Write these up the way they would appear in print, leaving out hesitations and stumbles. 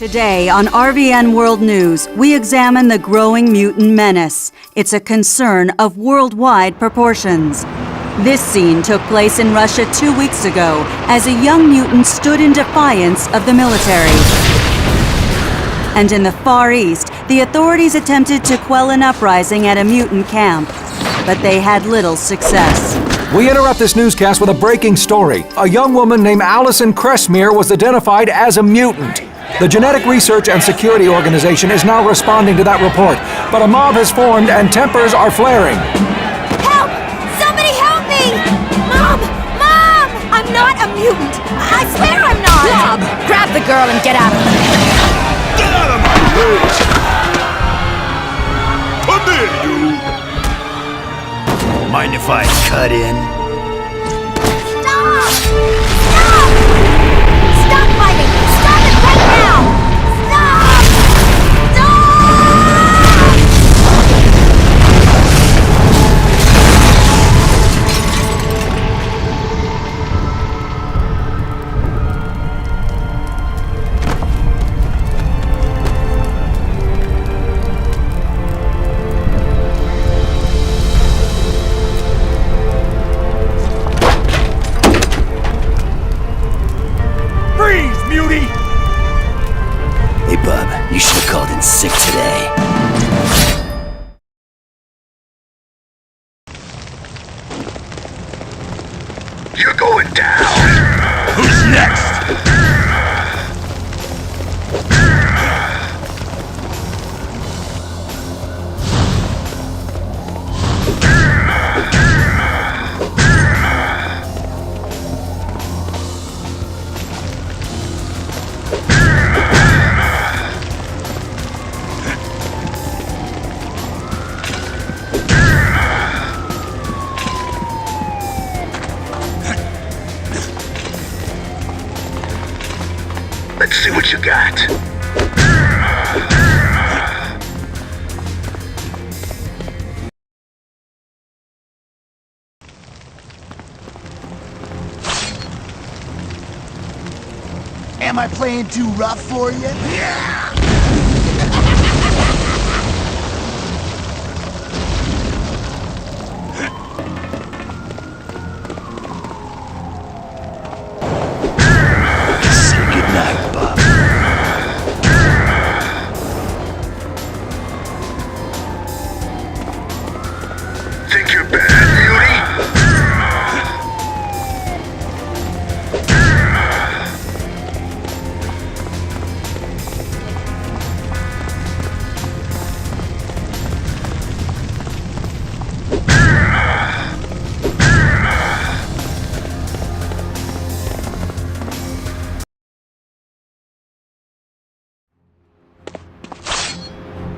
Today on RVN World News, we examine the growing mutant menace. It's a concern of worldwide proportions. This scene took place in Russia 2 weeks ago as a young mutant stood in defiance of the military. And in the Far East, the authorities attempted to quell an uprising at a mutant camp, but they had little success. We interrupt this newscast with a breaking story. A young woman named Allison Cressmere was identified as a mutant. The Genetic Research and Security Organization is now responding to that report, but a mob has formed and tempers are flaring. Help! Somebody help me! Mom! Mom! I'm not a mutant! I swear I'm not! Bob, grab the girl and get out of here! Get out of my way! Come here, you! Mind if I cut in? Stop! Stop! Stop fighting! Stop it right now! Stop! Hey, bub, you should have called in sick today. You're going down! Who's next? Let's see what you got. Am I playing too rough for you? Yeah! Think you're bad, beauty?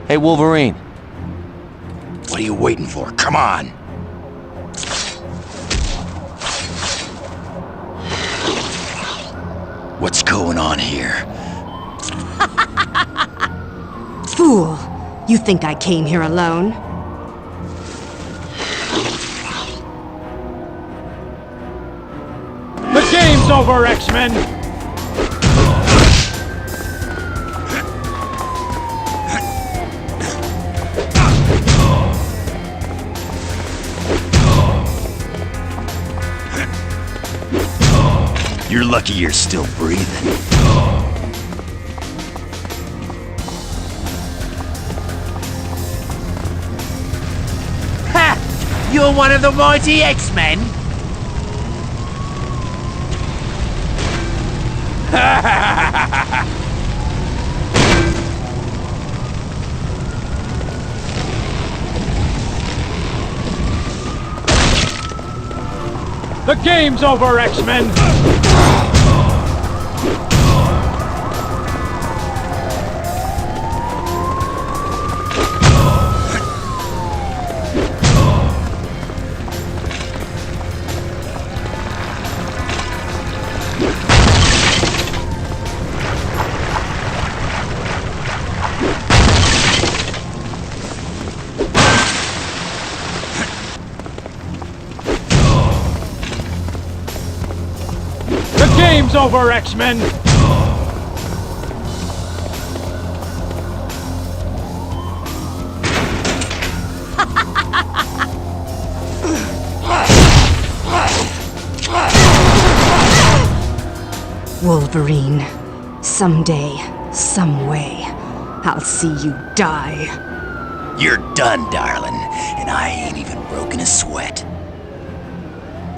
Hey, Wolverine. What are you waiting for? Come on! What's going on here? Fool! You think I came here alone? The game's over, X-Men! You're lucky you're still breathing. Ha! You're one of the mighty X-Men? The game's over, X-Men! The game's over, X-Men! Wolverine. Someday, some way, I'll see you die. You're done, darling, and I ain't even broken a sweat.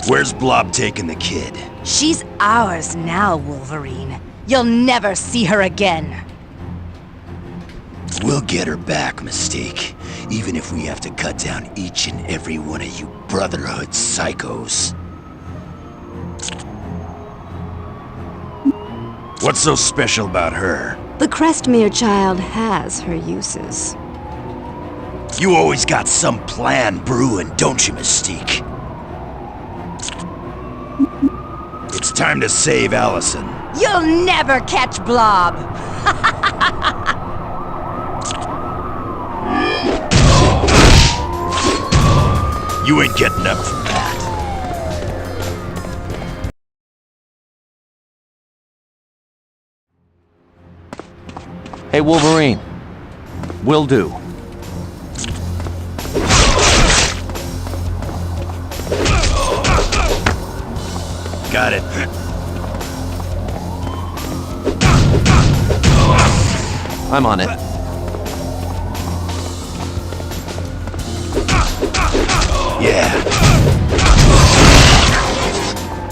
Where's Blob taking the kid? She's ours now, Wolverine. You'll never see her again. We'll get her back, Mystique, even if we have to cut down each and every one of you Brotherhood psychos. What's so special about her? The Crestmere child has her uses. You always got some plan brewing, don't you, Mystique? It's time to save Allison. You'll never catch Blob! You ain't getting up from that. Hey, Wolverine. Will do. Got it. I'm on it. Yeah.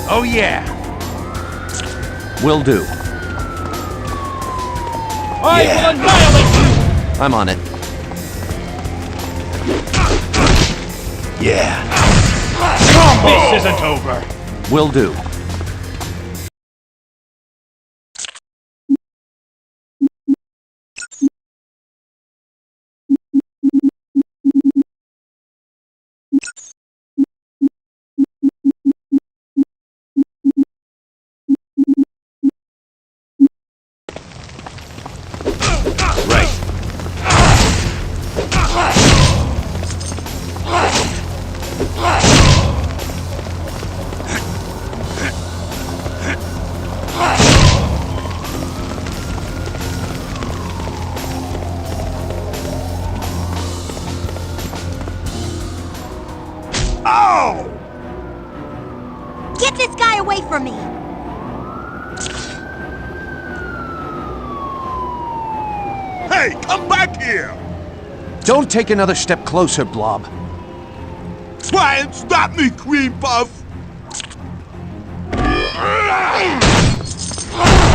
Oh yeah! Will do. I Yeah. will annihilate you! I'm on it. Yeah. This isn't over. Will do. Right. Oh! Get this guy away from me! Hey, come back here! Don't take another step closer, Blob. Try and stop me, Cream Puff!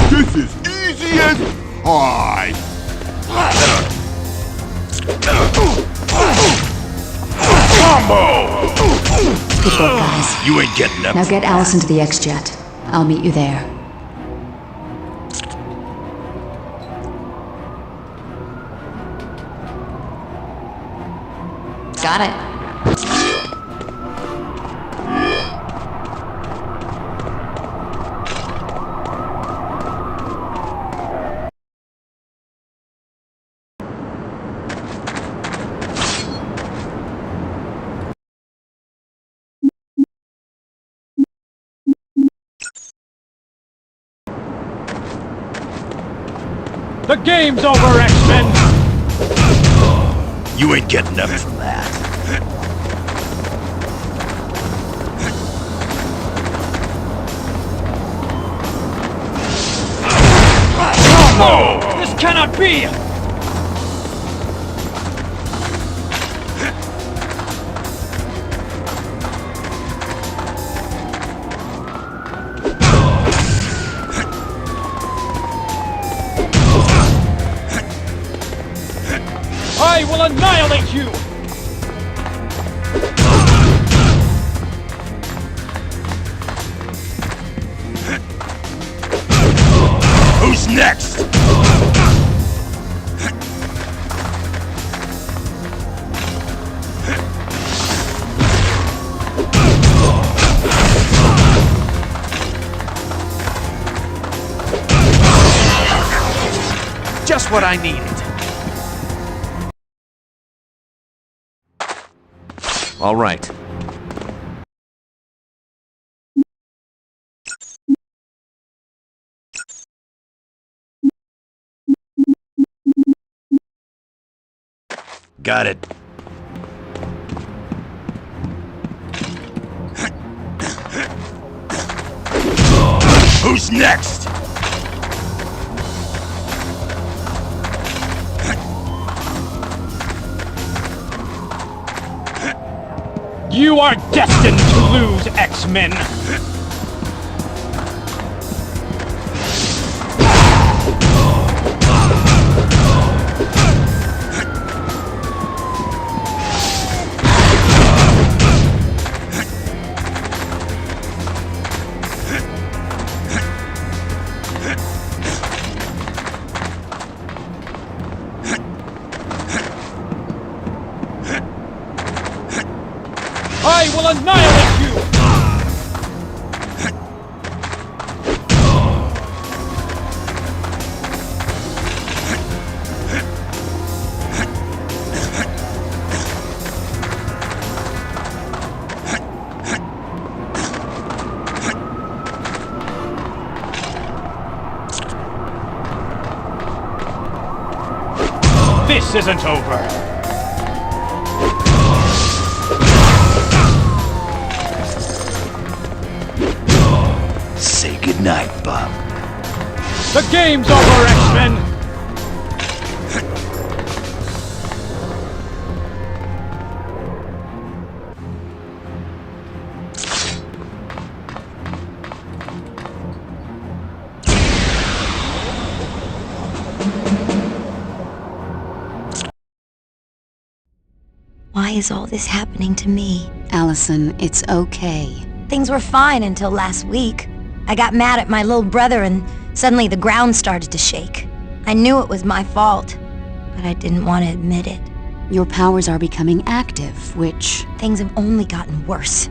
This is easy as pie! Combo! Good work, guys. You ain't getting up. Now get Allison to the X-Jet. I'll meet you there. Got it. The game's over, X-Men! You ain't getting up from that. No! This cannot be! I will annihilate you! Who's next? Just what I needed. All right. Got it. Who's next? You are destined to lose, X-Men! I will annihilate you! This isn't over. Say goodnight, Bob. The game's over, X-Men! Why is all this happening to me? Allison, it's okay. Things were fine until last week. I got mad at my little brother and suddenly the ground started to shake. I knew it was my fault, but I didn't want to admit it. Your powers are becoming active, which... Things have only gotten worse.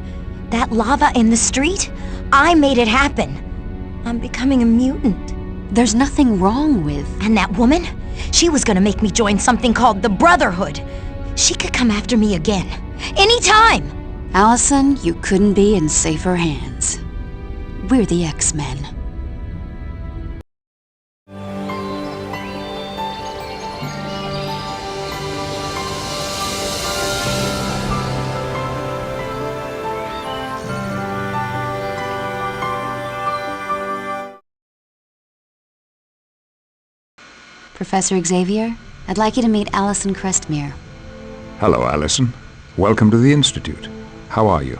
That lava in the street? I made it happen. I'm becoming a mutant. There's nothing wrong with... And that woman? She was gonna make me join something called the Brotherhood. She could come after me again. Anytime! Allison, you couldn't be in safer hands. We're the X-Men. Professor Xavier, I'd like you to meet Allison Crestmere. Hello, Allison. Welcome to the Institute. How are you?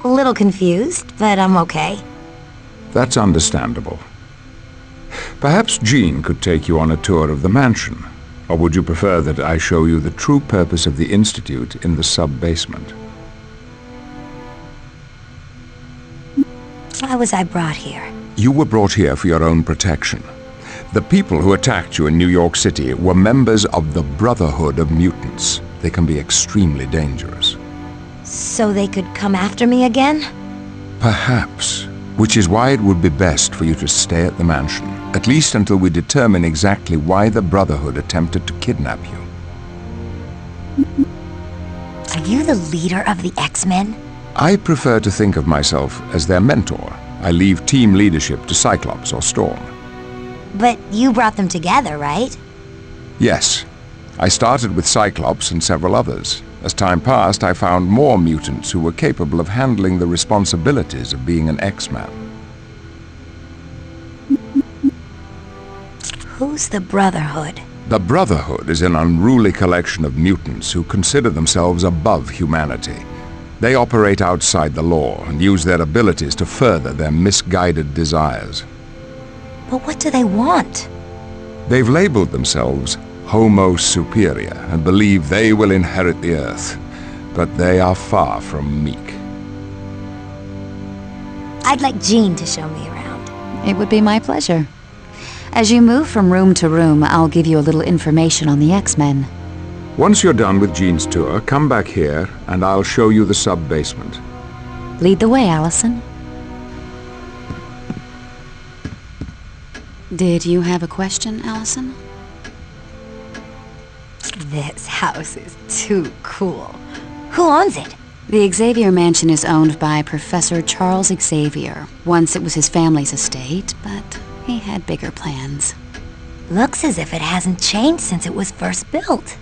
A little confused, but I'm okay. That's understandable. Perhaps Jean could take you on a tour of the mansion. Or would you prefer that I show you the true purpose of the Institute in the sub-basement? Why was I brought here? You were brought here for your own protection. The people who attacked you in New York City were members of the Brotherhood of Mutants. They can be extremely dangerous. So they could come after me again? Perhaps. Which is why it would be best for you to stay at the mansion, at least until we determine exactly why the Brotherhood attempted to kidnap you. Are you the leader of the X-Men? I prefer to think of myself as their mentor. I leave team leadership to Cyclops or Storm. But you brought them together, right? Yes. I started with Cyclops and several others. As time passed, I found more mutants who were capable of handling the responsibilities of being an X-Man. Who's the Brotherhood? The Brotherhood is an unruly collection of mutants who consider themselves above humanity. They operate outside the law and use their abilities to further their misguided desires. But what do they want? They've labeled themselves Homo Superior and believe they will inherit the Earth, but they are far from meek. I'd like Jean to show me around. It would be my pleasure. As you move from room to room, I'll give you a little information on the X-Men. Once you're done with Jean's tour, come back here and I'll show you the sub-basement. Lead the way, Allison. Did you have a question, Allison? This house is too cool. Who owns it? The Xavier Mansion is owned by Professor Charles Xavier. Once it was his family's estate, but he had bigger plans. Looks as if it hasn't changed since it was first built.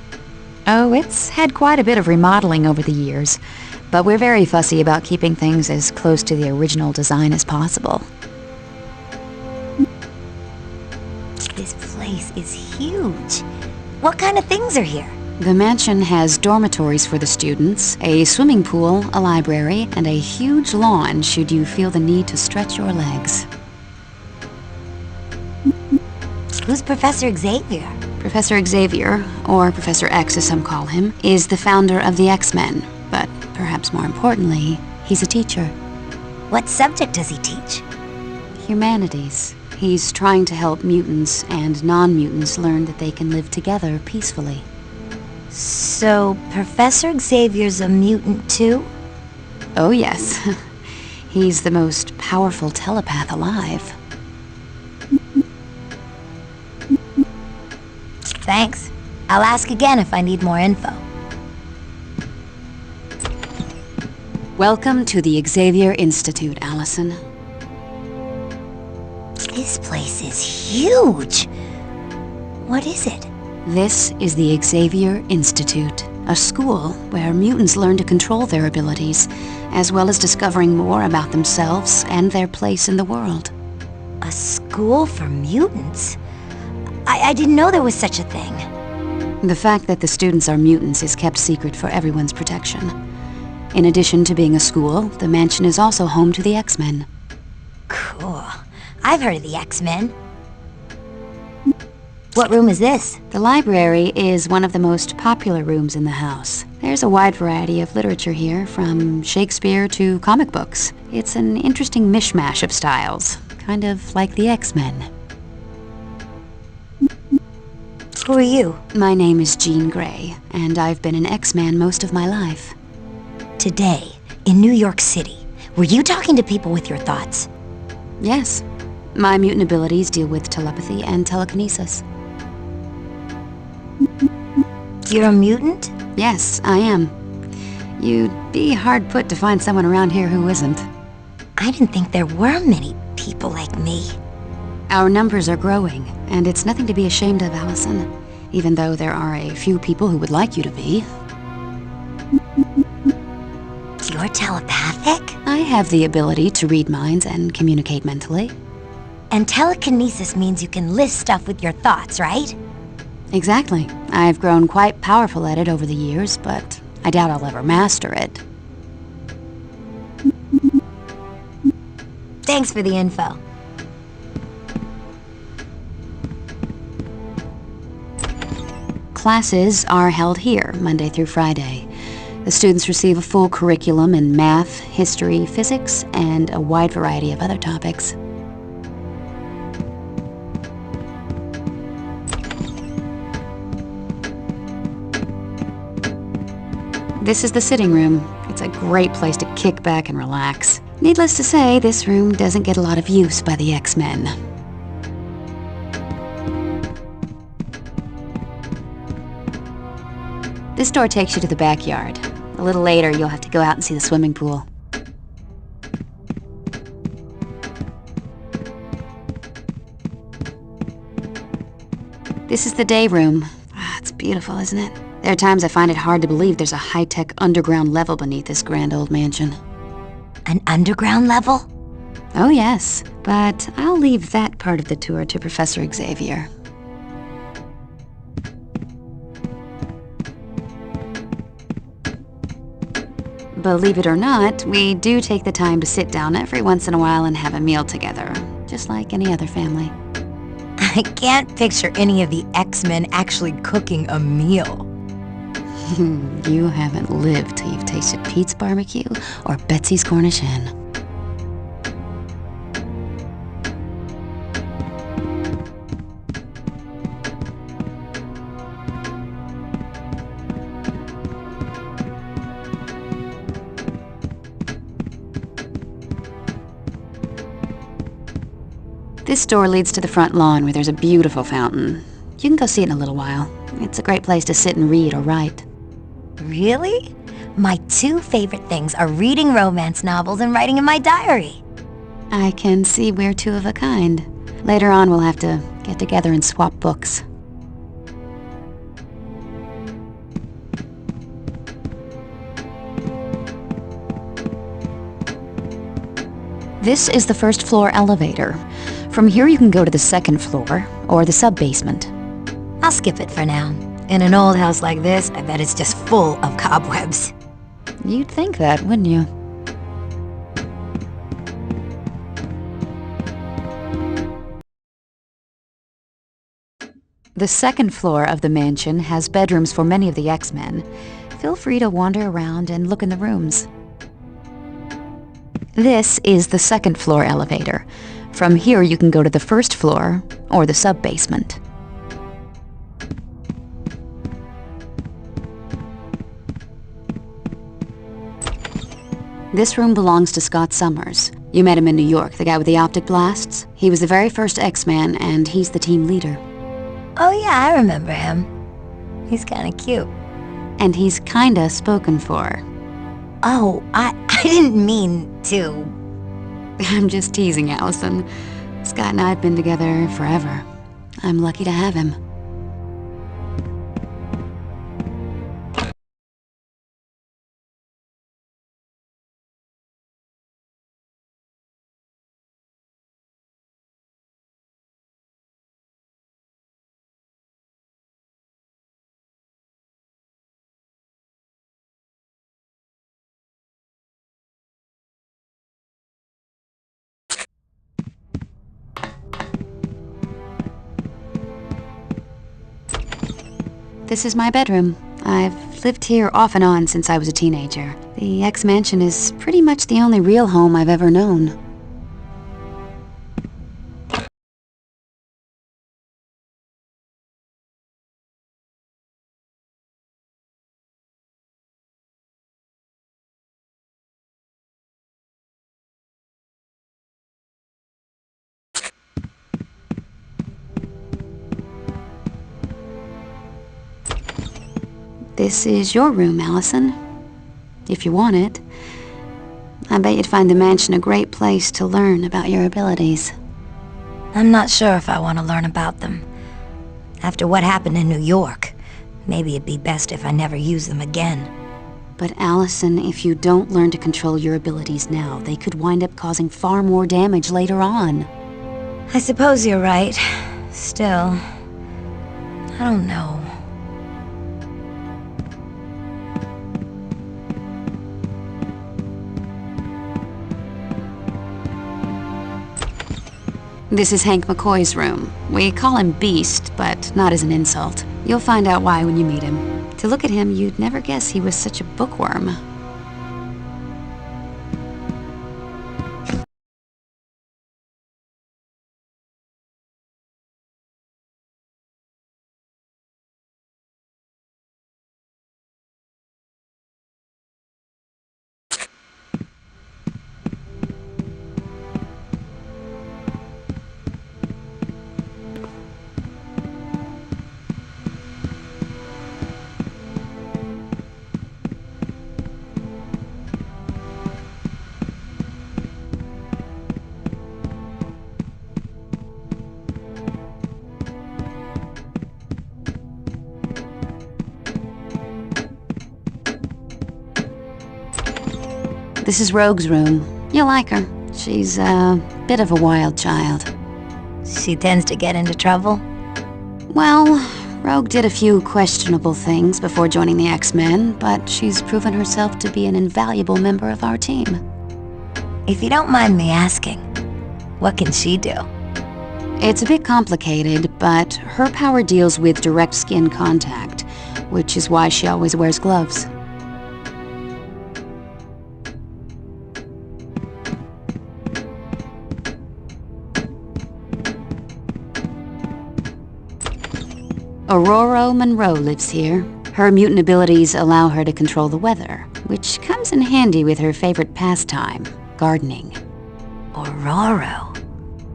Oh, it's had quite a bit of remodeling over the years, but we're very fussy about keeping things as close to the original design as possible. This place is huge. What kind of things are here? The mansion has dormitories for the students, a swimming pool, a library, and a huge lawn should you feel the need to stretch your legs. Who's Professor Xavier? Professor Xavier, or Professor X as some call him, is the founder of the X-Men, but perhaps more importantly, he's a teacher. What subject does he teach? Humanities. He's trying to help mutants and non-mutants learn that they can live together peacefully. So, Professor Xavier's a mutant too? Oh yes. He's the most powerful telepath alive. Thanks. I'll ask again if I need more info. Welcome to the Xavier Institute, Allison. This place is huge. What is it? This is the Xavier Institute, a school where mutants learn to control their abilities, as well as discovering more about themselves and their place in the world. A school for mutants? I didn't know there was such a thing. The fact that the students are mutants is kept secret for everyone's protection. In addition to being a school, the mansion is also home to the X-Men. Cool. I've heard of the X-Men. What room is this? The library is one of the most popular rooms in the house. There's a wide variety of literature here, from Shakespeare to comic books. It's an interesting mishmash of styles, kind of like the X-Men. Who are you? My name is Jean Grey, and I've been an X-Man most of my life. Today, in New York City, were you talking to people with your thoughts? Yes. My mutant abilities deal with telepathy and telekinesis. You're a mutant? Yes, I am. You'd be hard put to find someone around here who isn't. I didn't think there were many people like me. Our numbers are growing, and it's nothing to be ashamed of, Allison, even though there are a few people who would like you to be. You're telepathic? I have the ability to read minds and communicate mentally. And telekinesis means you can list stuff with your thoughts, right? Exactly. I've grown quite powerful at it over the years, but I doubt I'll ever master it. Thanks for the info. Classes are held here, Monday through Friday. The students receive a full curriculum in math, history, physics, and a wide variety of other topics. This is the sitting room. It's a great place to kick back and relax. Needless to say, this room doesn't get a lot of use by the X-Men. This door takes you to the backyard. A little later, you'll have to go out and see the swimming pool. This is the day room. It's beautiful, isn't it? There are times I find it hard to believe there's a high-tech underground level beneath this grand old mansion. An underground level? Oh yes, but I'll leave that part of the tour to Professor Xavier. Believe it or not, we do take the time to sit down every once in a while and have a meal together, just like any other family. I can't picture any of the X-Men actually cooking a meal. You haven't lived till you've tasted Pete's barbecue or Betsy's Cornish hen. This door leads to the front lawn where there's a beautiful fountain. You can go see it in a little while. It's a great place to sit and read or write. Really? My two favorite things are reading romance novels and writing in my diary. I can see we're two of a kind. Later on, we'll have to get together and swap books. This is the first floor elevator. From here you can go to the second floor, or the sub-basement. I'll skip it for now. In an old house like this, I bet it's just full of cobwebs. You'd think that, wouldn't you? The second floor of the mansion has bedrooms for many of the X-Men. Feel free to wander around and look in the rooms. This is the second floor elevator. From here you can go to the first floor or the sub-basement. This room belongs to Scott Summers. You met him in New York, the guy with the optic blasts. He was the very first X-Man, and he's the team leader. Oh yeah, I remember him. He's kinda cute. And he's kinda spoken for. Oh, I didn't mean to. I'm just teasing, Allison. Scott and I have been together forever. I'm lucky to have him. This is my bedroom. I've lived here off and on since I was a teenager. The X-Mansion is pretty much the only real home I've ever known. This is your room, Allison. If you want it. I bet you'd find the mansion a great place to learn about your abilities. I'm not sure if I want to learn about them. After what happened in New York, maybe it'd be best if I never use them again. But Allison, if you don't learn to control your abilities now, they could wind up causing far more damage later on. I suppose you're right. Still, I don't know. This is Hank McCoy's room. We call him Beast, but not as an insult. You'll find out why when you meet him. To look at him, you'd never guess he was such a bookworm. This is Rogue's room. You'll like her. She's a bit of a wild child. She tends to get into trouble? Well, Rogue did a few questionable things before joining the X-Men, but she's proven herself to be an invaluable member of our team. If you don't mind me asking, what can she do? It's a bit complicated, but her power deals with direct skin contact, which is why she always wears gloves. Aurora Monroe lives here. Her mutant abilities allow her to control the weather, which comes in handy with her favorite pastime, gardening. Aurora?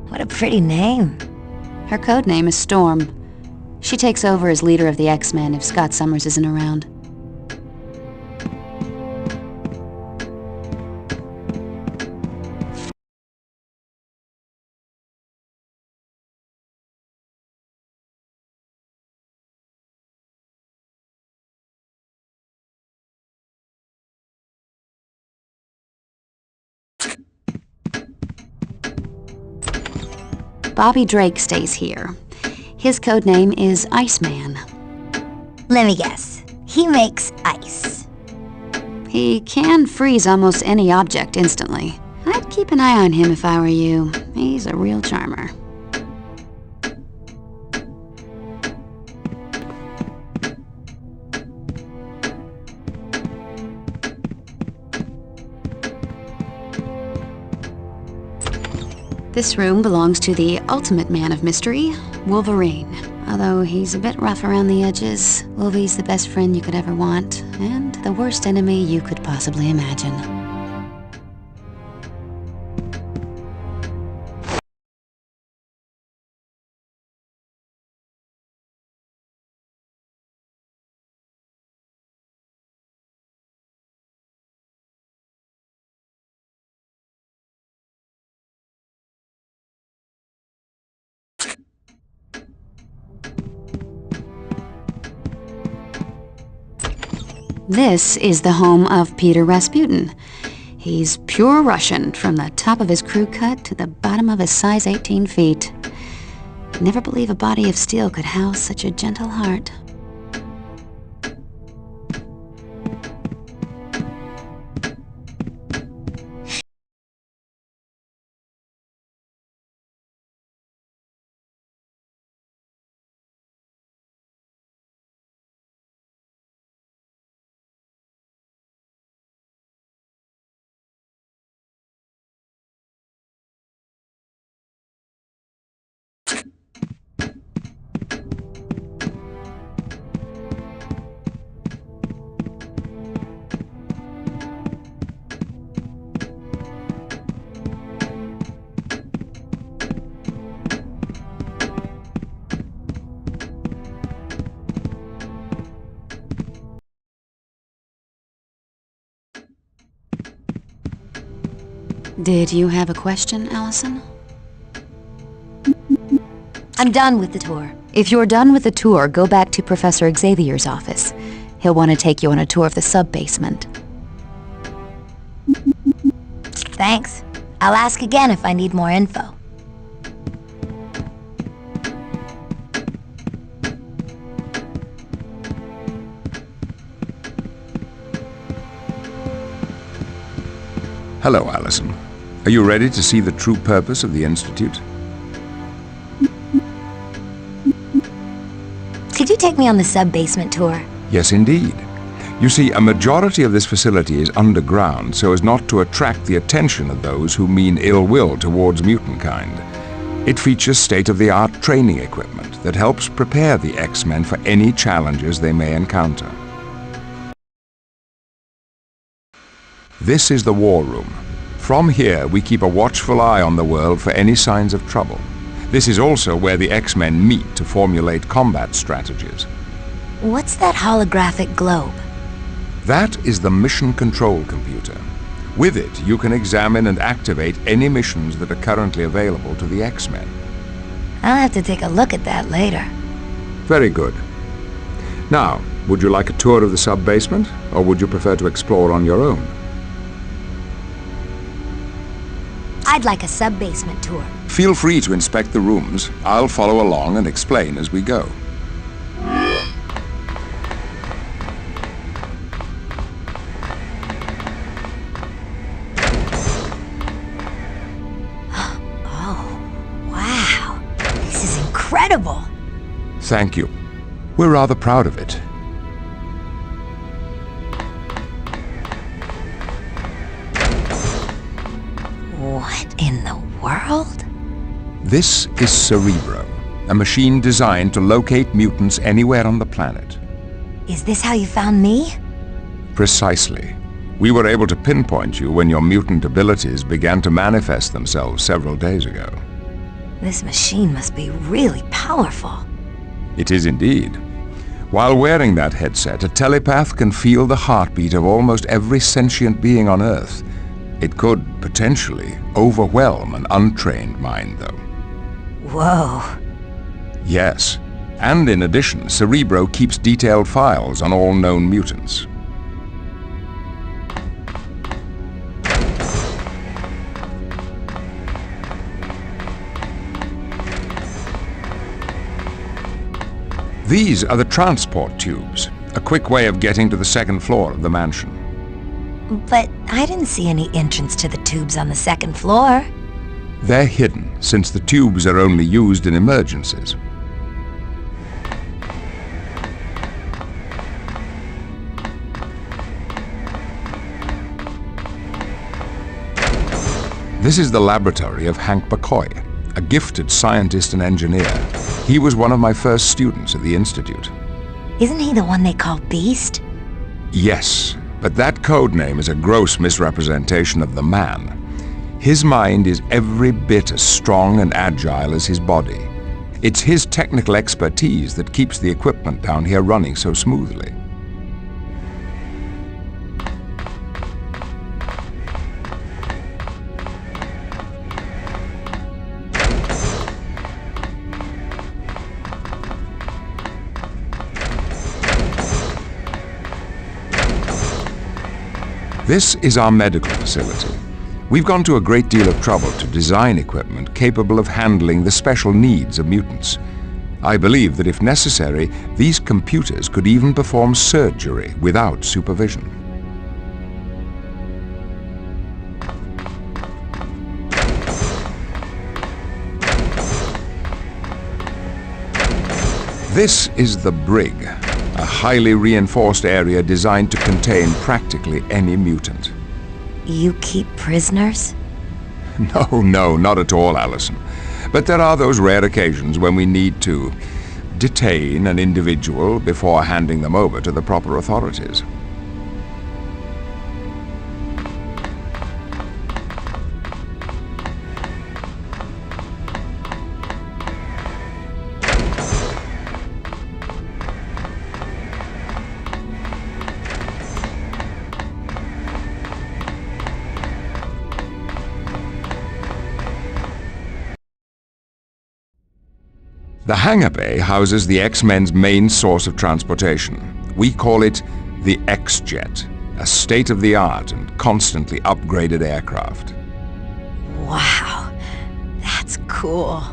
What a pretty name. Her code name is Storm. She takes over as leader of the X-Men if Scott Summers isn't around. Bobby Drake stays here. His code name is Iceman. Let me guess. He makes ice. He can freeze almost any object instantly. I'd keep an eye on him if I were you. He's a real charmer. This room belongs to the ultimate man of mystery, Wolverine. Although he's a bit rough around the edges, Wolvie's the best friend you could ever want, and the worst enemy you could possibly imagine. This is the home of Peter Rasputin. He's pure Russian, from the top of his crew cut to the bottom of his size 18 feet. I'd never believe a body of steel could house such a gentle heart. Did you have a question, Allison? I'm done with the tour. If you're done with the tour, go back to Professor Xavier's office. He'll want to take you on a tour of the sub-basement. Thanks. I'll ask again if I need more info. Hello, Allison. Are you ready to see the true purpose of the Institute? Could you take me on the sub-basement tour? Yes, indeed. You see, a majority of this facility is underground so as not to attract the attention of those who mean ill will towards mutant kind. It features state-of-the-art training equipment that helps prepare the X-Men for any challenges they may encounter. This is the War Room. From here, we keep a watchful eye on the world for any signs of trouble. This is also where the X-Men meet to formulate combat strategies. What's that holographic globe? That is the mission control computer. With it, you can examine and activate any missions that are currently available to the X-Men. I'll have to take a look at that later. Very good. Now, would you like a tour of the sub-basement, or would you prefer to explore on your own? I'd like a sub-basement tour. Feel free to inspect the rooms. I'll follow along and explain as we go. Oh, wow. This is incredible. Thank you. We're rather proud of it. What in the world? This is Cerebro, a machine designed to locate mutants anywhere on the planet. Is this how you found me? Precisely. We were able to pinpoint you when your mutant abilities began to manifest themselves several days ago. This machine must be really powerful. It is indeed. While wearing that headset, a telepath can feel the heartbeat of almost every sentient being on Earth. It could, potentially, overwhelm an untrained mind, though. Whoa. Yes. And in addition, Cerebro keeps detailed files on all known mutants. These are the transport tubes, a quick way of getting to the second floor of the mansion. But I didn't see any entrance to the tubes on the second floor. They're hidden, since the tubes are only used in emergencies. This is the laboratory of Hank McCoy, a gifted scientist and engineer. He was one of my first students at the Institute. Isn't he the one they call Beast? Yes, but that code name is a gross misrepresentation of the man. His mind is every bit as strong and agile as his body. It's his technical expertise that keeps the equipment down here running so smoothly. This is our medical facility. We've gone to a great deal of trouble to design equipment capable of handling the special needs of mutants. I believe that if necessary, these computers could even perform surgery without supervision. This is the brig, a highly reinforced area designed to contain practically any mutant. You keep prisoners? No, not at all, Allison. But there are those rare occasions when we need to detain an individual before handing them over to the proper authorities. The hangar bay houses the X-Men's main source of transportation. We call it the X-Jet, a state-of-the-art and constantly upgraded aircraft. Wow, that's cool.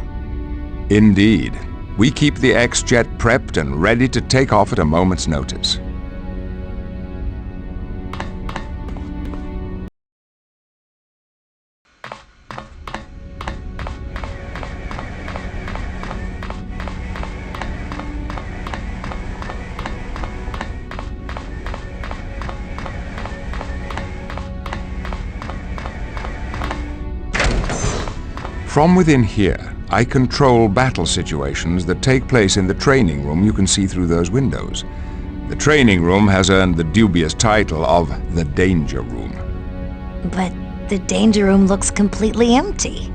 Indeed. We keep the X-Jet prepped and ready to take off at a moment's notice. From within here, I control battle situations that take place in the training room you can see through those windows. The training room has earned the dubious title of the Danger Room. But the Danger Room looks completely empty.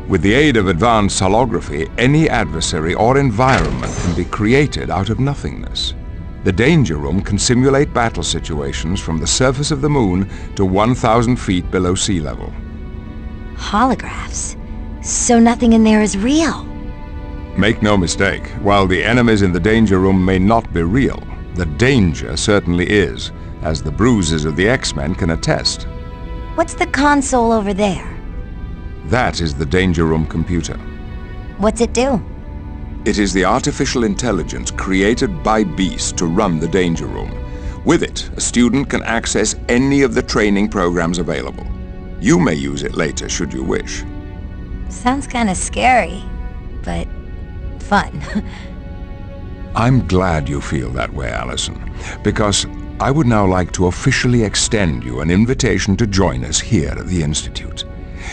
With the aid of advanced holography, any adversary or environment can be created out of nothingness. The Danger Room can simulate battle situations from the surface of the moon to 1,000 feet below sea level. Holographs? So nothing in there is real? Make no mistake, while the enemies in the Danger Room may not be real, the danger certainly is, as the bruises of the X-Men can attest. What's the console over there? That is the Danger Room computer. What's it do? It is the artificial intelligence created by Beast to run the Danger Room. With it, a student can access any of the training programs available. You may use it later should you wish. Sounds kinda scary, but fun. I'm glad you feel that way, Allison, because I would now like to officially extend you an invitation to join us here at the Institute.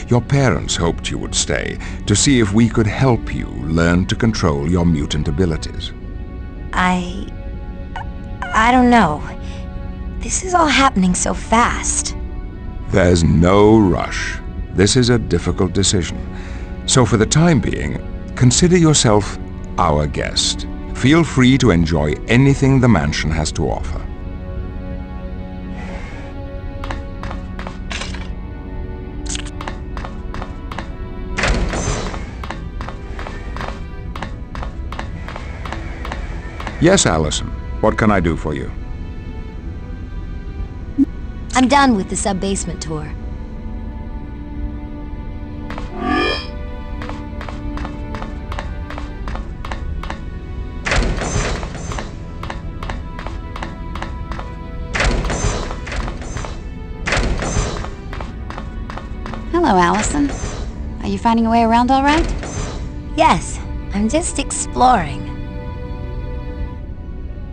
Your parents hoped you would stay to see if we could help you learn to control your mutant abilities. I don't know. This is all happening so fast. There's no rush. This is a difficult decision. So for the time being, consider yourself our guest. Feel free to enjoy anything the mansion has to offer. Yes, Allison. What can I do for you? I'm done with the sub-basement tour. Hello, Allison. Are you finding your way around all right? Yes, I'm just exploring.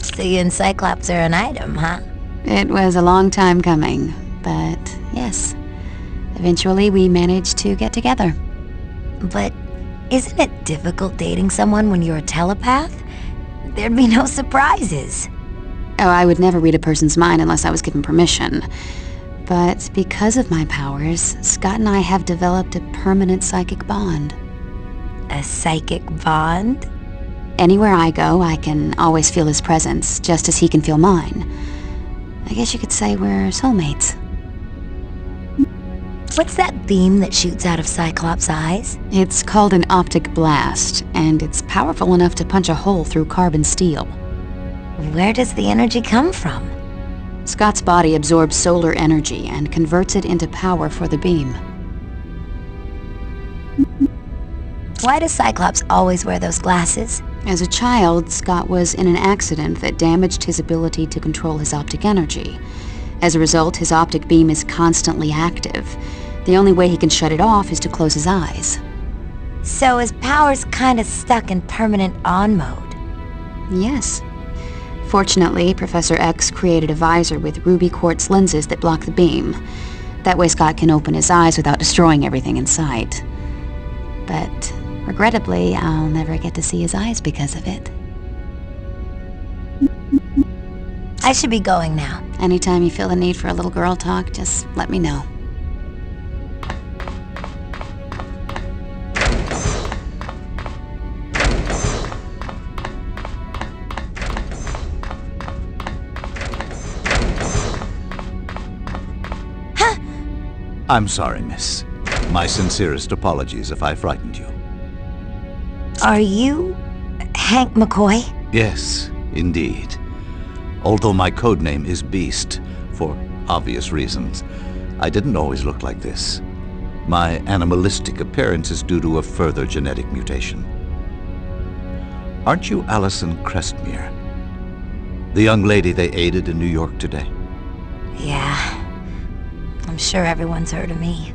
So you and Cyclops are an item, huh? It was a long time coming, but yes. Eventually, we managed to get together. But isn't it difficult dating someone when you're a telepath? There'd be no surprises. Oh, I would never read a person's mind unless I was given permission. But because of my powers, Scott and I have developed a permanent psychic bond. A psychic bond? Anywhere I go, I can always feel his presence, just as he can feel mine. I guess you could say we're soulmates. What's that beam that shoots out of Cyclops' eyes? It's called an optic blast, and it's powerful enough to punch a hole through carbon steel. Where does the energy come from? Scott's body absorbs solar energy and converts it into power for the beam. Why does Cyclops always wear those glasses? As a child, Scott was in an accident that damaged his ability to control his optic energy. As a result, his optic beam is constantly active. The only way he can shut it off is to close his eyes. So his power's kinda stuck in permanent on mode. Yes. Fortunately, Professor X created a visor with ruby quartz lenses that block the beam. That way Scott can open his eyes without destroying everything in sight. But regrettably, I'll never get to see his eyes because of it. I should be going now. Anytime you feel the need for a little girl talk, just let me know. I'm sorry, miss. My sincerest apologies if I frightened you. Are you Hank McCoy? Yes, indeed. Although my code name is Beast, for obvious reasons, I didn't always look like this. My animalistic appearance is due to a further genetic mutation. Aren't you Allison Crestmere? The young lady they aided in New York today? Yeah. I'm sure everyone's heard of me.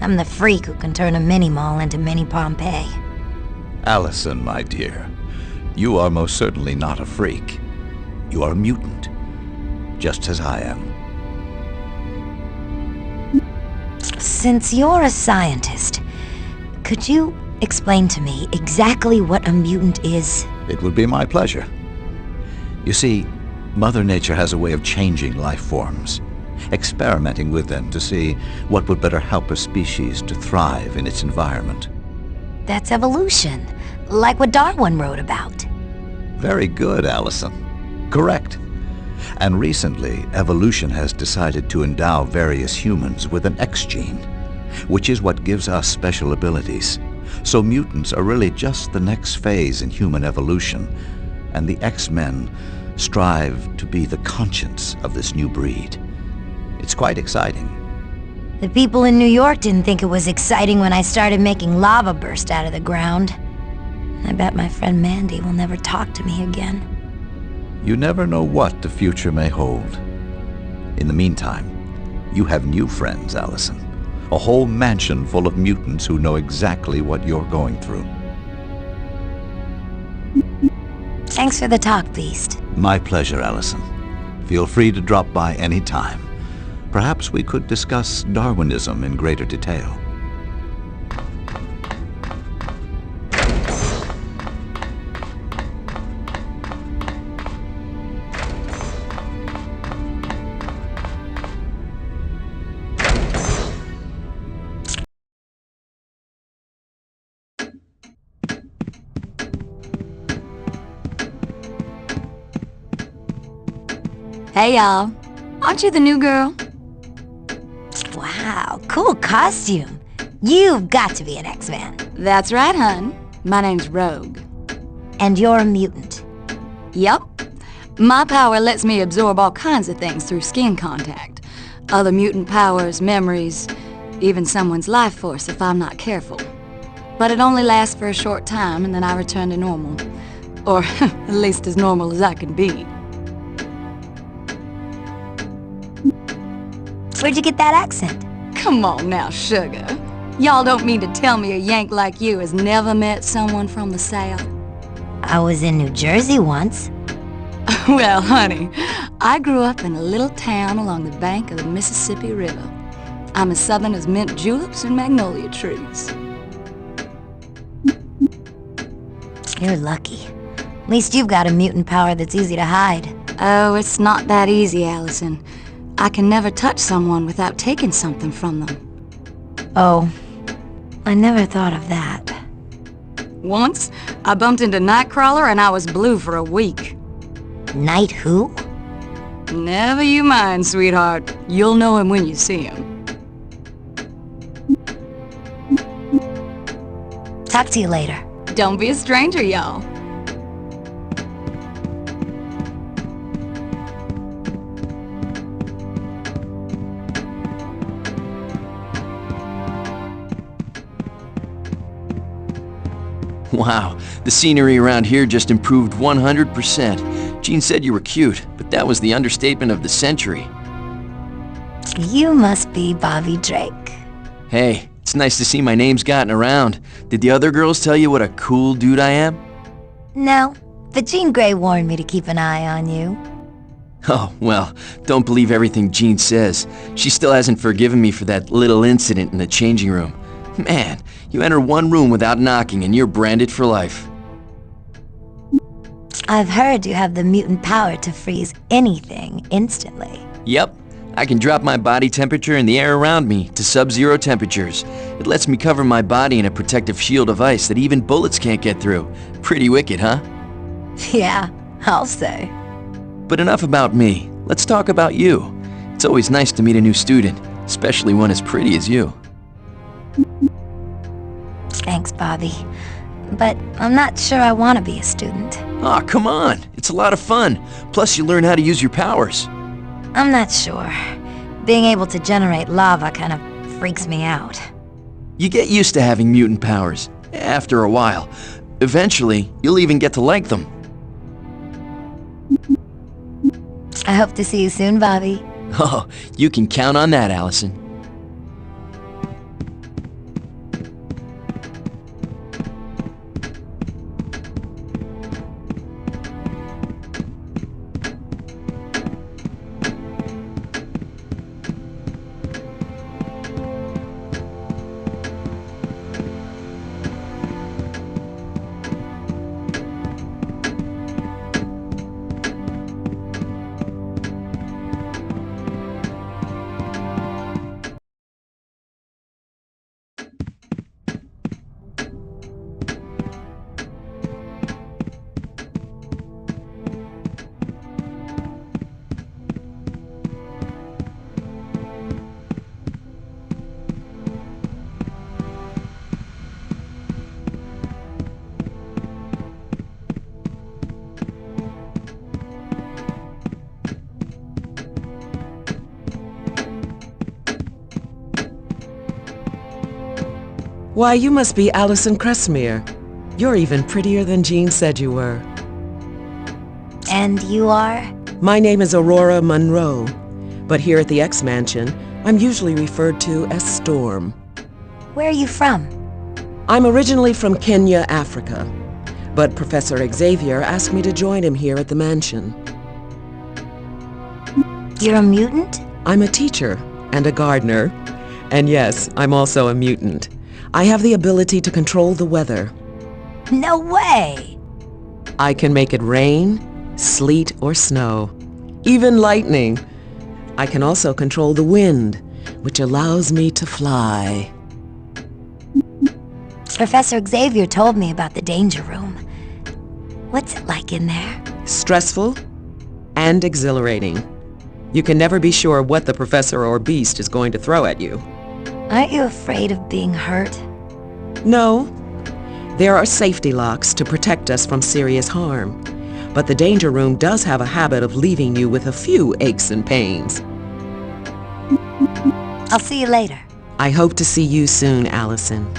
I'm the freak who can turn a mini-mall into mini Pompeii. Allison, my dear, you are most certainly not a freak. You are a mutant, just as I am. Since you're a scientist, could you explain to me exactly what a mutant is? It would be my pleasure. You see, Mother Nature has a way of changing life forms, experimenting with them to see what would better help a species to thrive in its environment. That's evolution, like what Darwin wrote about. Very good, Allison. Correct. And recently, evolution has decided to endow various humans with an X gene, which is what gives us special abilities. So mutants are really just the next phase in human evolution, and the X-Men strive to be the conscience of this new breed. It's quite exciting. The people in New York didn't think it was exciting when I started making lava burst out of the ground. I bet my friend Mandy will never talk to me again. You never know what the future may hold. In the meantime, you have new friends, Allison. A whole mansion full of mutants who know exactly what you're going through. Thanks for the talk, Beast. My pleasure, Allison. Feel free to drop by any time. Perhaps we could discuss Darwinism in greater detail. Hey, y'all. Aren't you the new girl? Wow, cool costume. You've got to be an X-Man. That's right, hun. My name's Rogue. And you're a mutant. Yup. My power lets me absorb all kinds of things through skin contact. Other mutant powers, memories, even someone's life force if I'm not careful. But it only lasts for a short time and then I return to normal. Or at least as normal as I can be. Where'd you get that accent? Come on now, sugar. Y'all don't mean to tell me a Yank like you has never met someone from the South? I was in New Jersey once. Well, honey, I grew up in a little town along the bank of the Mississippi River. I'm as southern as mint juleps and magnolia trees. You're lucky. At least you've got a mutant power that's easy to hide. Oh, it's not that easy, Allison. I can never touch someone without taking something from them. Oh, I never thought of that. Once, I bumped into Nightcrawler and I was blue for a week. Night who? Never you mind, sweetheart. You'll know him when you see him. Talk to you later. Don't be a stranger, y'all. Wow, the scenery around here just improved 100%. Jean said you were cute, but that was the understatement of the century. You must be Bobby Drake. Hey, it's nice to see my name's gotten around. Did the other girls tell you what a cool dude I am? No, but Jean Grey warned me to keep an eye on you. Oh, well, don't believe everything Jean says. She still hasn't forgiven me for that little incident in the changing room. Man, you enter one room without knocking and you're branded for life. I've heard you have the mutant power to freeze anything instantly. Yep, I can drop my body temperature and the air around me to sub-zero temperatures. It lets me cover my body in a protective shield of ice that even bullets can't get through. Pretty wicked, huh? Yeah, I'll say. But enough about me. Let's talk about you. It's always nice to meet a new student, especially one as pretty as you. Thanks, Bobby. But I'm not sure I want to be a student. Aw, come on. It's a lot of fun. Plus, you learn how to use your powers. I'm not sure. Being able to generate lava kind of freaks me out. You get used to having mutant powers, after a while. Eventually, you'll even get to like them. I hope to see you soon, Bobby. Oh, you can count on that, Allison. Why, you must be Allison Cressmere. You're even prettier than Jean said you were. And you are? My name is Aurora Monroe, but here at the X Mansion, I'm usually referred to as Storm. Where are you from? I'm originally from Kenya, Africa, but Professor Xavier asked me to join him here at the mansion. You're a mutant? I'm a teacher and a gardener, and yes, I'm also a mutant. I have the ability to control the weather. No way! I can make it rain, sleet, or snow, even lightning. I can also control the wind, which allows me to fly. Professor Xavier told me about the danger room. What's it like in there? Stressful and exhilarating. You can never be sure what the professor or beast is going to throw at you. Aren't you afraid of being hurt? No. There are safety locks to protect us from serious harm. But the danger room does have a habit of leaving you with a few aches and pains. I'll see you later. I hope to see you soon, Allison.